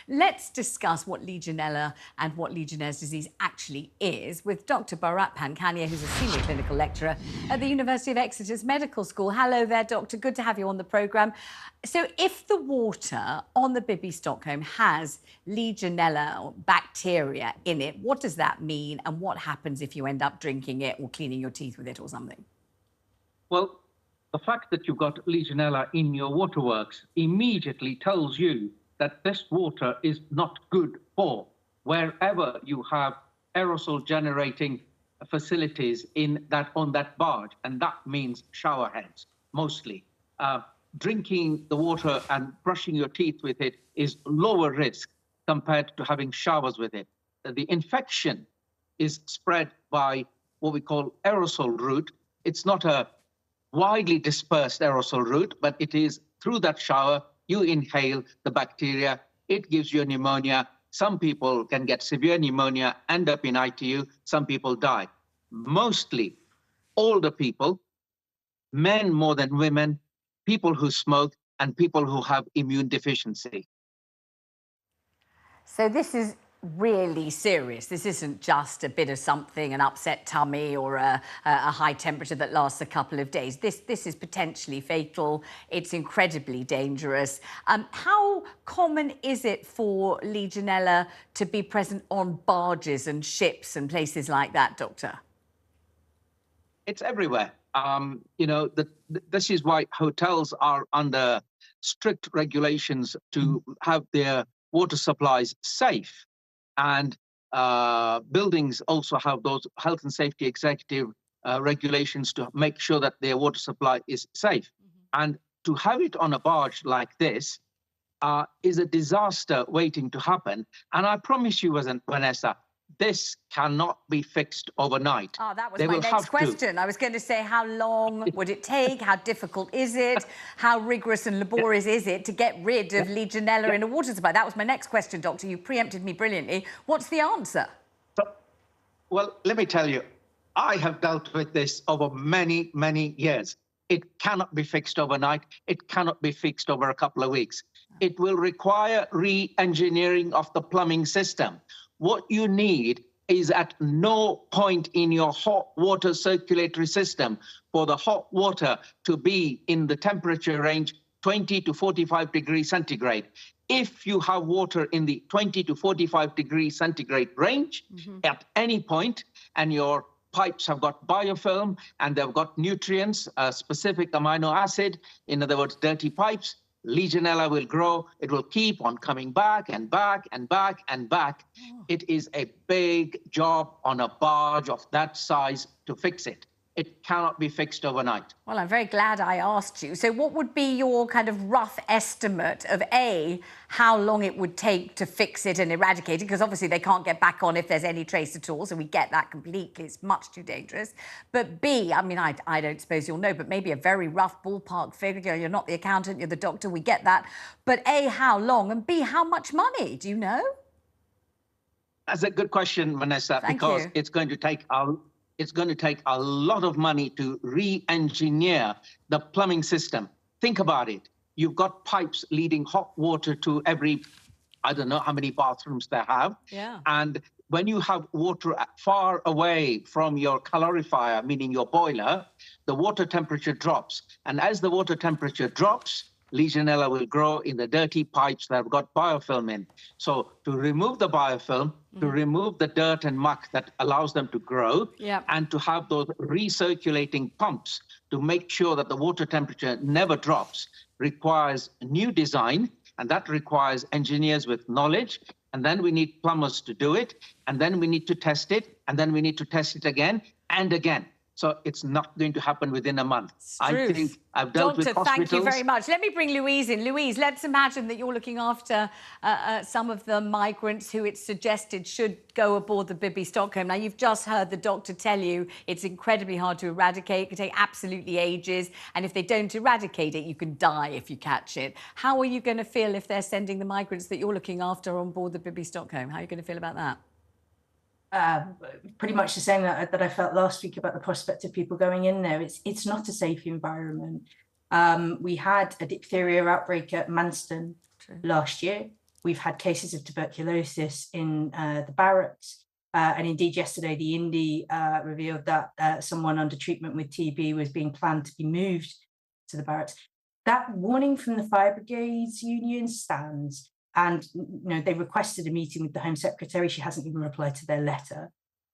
Let's discuss what Legionella and what Legionnaires disease actually is with Dr. Bharat Pankhania, who's a senior clinical lecturer at the University of Exeter's Medical School. Hello there, Doctor. Good to have you on the programme. So if the water on the Bibby Stockholm has Legionella or bacteria in it, what does that mean? And what happens if you end up drinking it or cleaning your teeth with it or something? Well, the fact that you've got Legionella in your waterworks immediately tells you that this water is not good for wherever you have aerosol generating facilities on that barge, and that means shower heads mostly. Drinking the water and brushing your teeth with it is lower risk compared to having showers with it. The infection is spread by what we call aerosol route. It's not a widely dispersed aerosol route, but it is through that shower, you inhale the bacteria, it gives you pneumonia. Some people can get severe pneumonia, end up in ITU, some people die. Mostly older people, men more than women, people who smoke, and people who have immune deficiency. So this is really serious. This isn't just a bit of something, an upset tummy or a high temperature that lasts a couple of days. This is potentially fatal. It's incredibly dangerous. How common is it for Legionella to be present on barges and ships and places like that, Doctor? It's everywhere. This is why hotels are under strict regulations to have their water supplies safe. And buildings also have those health and safety executive regulations to make sure that their water supply is safe. And to have it on a barge like this is a disaster waiting to happen. And I promise you, Vanessa, this cannot be fixed overnight. Oh, that was my next question. I was going to say, how long would it take? How difficult is it? How rigorous and laborious is it to get rid of Legionella in a water supply? That was my next question, Doctor. You preempted me brilliantly. What's the answer? Well, let me tell you, I have dealt with this over many, many years. It cannot be fixed overnight. It cannot be fixed over a couple of weeks. It will require re-engineering of the plumbing system. What you need is at no point in your hot water circulatory system for the hot water to be in the temperature range 20 to 45 degrees centigrade. If you have water in the 20 to 45 degrees centigrade range at any point, and your pipes have got biofilm and they've got nutrients, a specific amino acid, in other words, dirty pipes, Legionella will grow. It will keep on coming back and back and back and back. It is a big job on a barge of that size to fix it. It cannot be fixed overnight. Well, I'm very glad I asked you. So what would be your kind of rough estimate of A, how long it would take to fix it and eradicate it? Because obviously they can't get back on if there's any trace at all. So we get that completely. It's much too dangerous. But B, I mean, I don't suppose you'll know, but maybe a very rough ballpark figure. You're not the accountant, you're the doctor. We get that. But A, how long? And B, how much money? Do you know? That's a good question, Vanessa, because it's going to take a lot of money to re-engineer the plumbing system. Think about it. You've got pipes leading hot water to every, I don't know how many bathrooms they have. Yeah. And when you have water far away from your calorifier, meaning your boiler, the water temperature drops. And as the water temperature drops, Legionella will grow in the dirty pipes that have got biofilm in. So to remove the biofilm, to remove the dirt and muck that allows them to grow, and to have those recirculating pumps to make sure that the water temperature never drops, requires a new design, and that requires engineers with knowledge. And then we need plumbers to do it, and then we need to test it, and then we need to test it again and again. So it's not going to happen within a month. I think I've dealt with hospitals. Thank you very much. Let me bring Louise in. Louise, let's imagine that you're looking after some of the migrants who it's suggested should go aboard the Bibby Stockholm. Now, you've just heard the doctor tell you it's incredibly hard to eradicate. It can take absolutely ages. And if they don't eradicate it, you can die if you catch it. How are you going to feel if they're sending the migrants that you're looking after on board the Bibby Stockholm? How are you going to feel about that? Pretty much the same that I felt last week about the prospect of people going in there. It's not a safe environment. We had a diphtheria outbreak at Manston last year. We've had cases of tuberculosis in the barracks. And indeed, yesterday, the Indy revealed that someone under treatment with TB was being planned to be moved to the barracks. That warning from the Fire Brigades Union stands. And they requested a meeting with the Home Secretary. She hasn't even replied to their letter.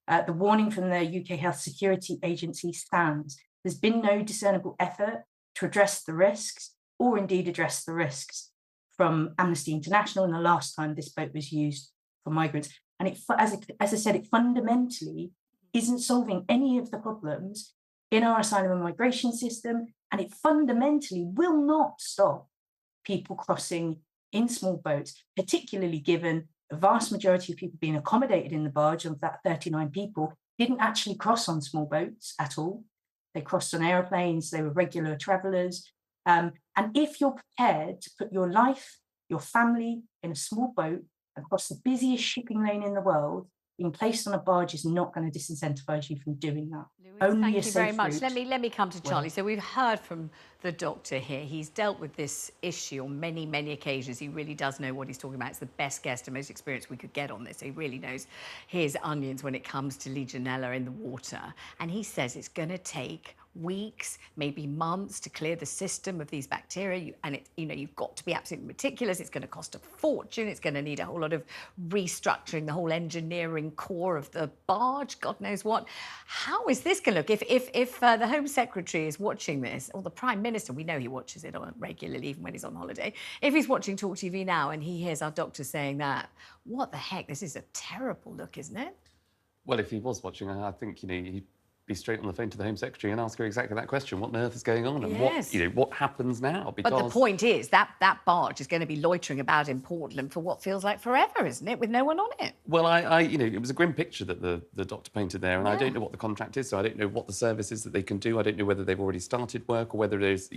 The warning from the UK Health Security Agency stands. There's been no discernible effort to address the risks, or indeed address the risks from Amnesty International, and the last time this boat was used for migrants. And it, as I said, it fundamentally isn't solving any of the problems in our asylum and migration system, and it fundamentally will not stop people crossing in small boats, particularly given the vast majority of people being accommodated in the barge, of that 39 people, didn't actually cross on small boats at all. They crossed on aeroplanes, they were regular travellers. And if you're prepared to put your life, your family in a small boat across the busiest shipping lane in the world, being placed on a barge is not going to disincentivise you from doing that. Louise, thank you very much. Let me come to Charlie. So we've heard from the doctor here. He's dealt with this issue on many, many occasions. He really does know what he's talking about. It's the best guest and most experienced we could get on this. He really knows his onions when it comes to Legionella in the water. And he says it's going to take weeks, maybe months to clear the system of these bacteria. You've got to be absolutely meticulous. It's going to cost a fortune. It's going to need a whole lot of restructuring, the whole engineering core of the barge, God knows what. How is this going to look? If the Home Secretary is watching this, or the Prime Minister, we know he watches it regularly, even when he's on holiday. If he's watching TalkTV now and he hears our doctor saying that, what the heck? This is a terrible look, isn't it? Well, if he was watching, I think, he'd be straight on the phone to the Home Secretary and ask her exactly that question. What on earth is going on? And what happens now? Because... But the point is that barge is going to be loitering about in Portland for what feels like forever, isn't it? With no one on it. Well, it was a grim picture that the doctor painted there, and I don't know what the contract is, so I don't know what the service is that they can do. I don't know whether they've already started work, or whether there's,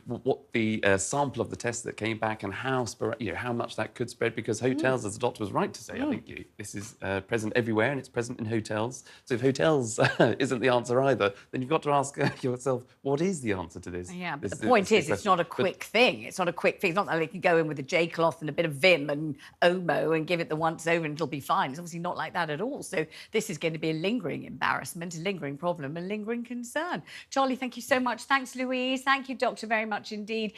what the sample of the test that came back and how much that could spread, because hotels, as the doctor was right to say, I think this is present everywhere, and it's present in hotels. So if hotels isn't the answer either, then you've got to ask yourself, what is the answer to this? Yeah, but the point is, it's not a quick thing. It's not a quick fix. It's not that they can go in with a J-cloth and a bit of Vim and Omo and give it the once over and it'll be fine. It's obviously not like that at all. So this is going to be a lingering embarrassment, a lingering problem, a lingering concern. Charlie, thank you so much. Thanks, Louise. Thank you, Doctor, very much indeed.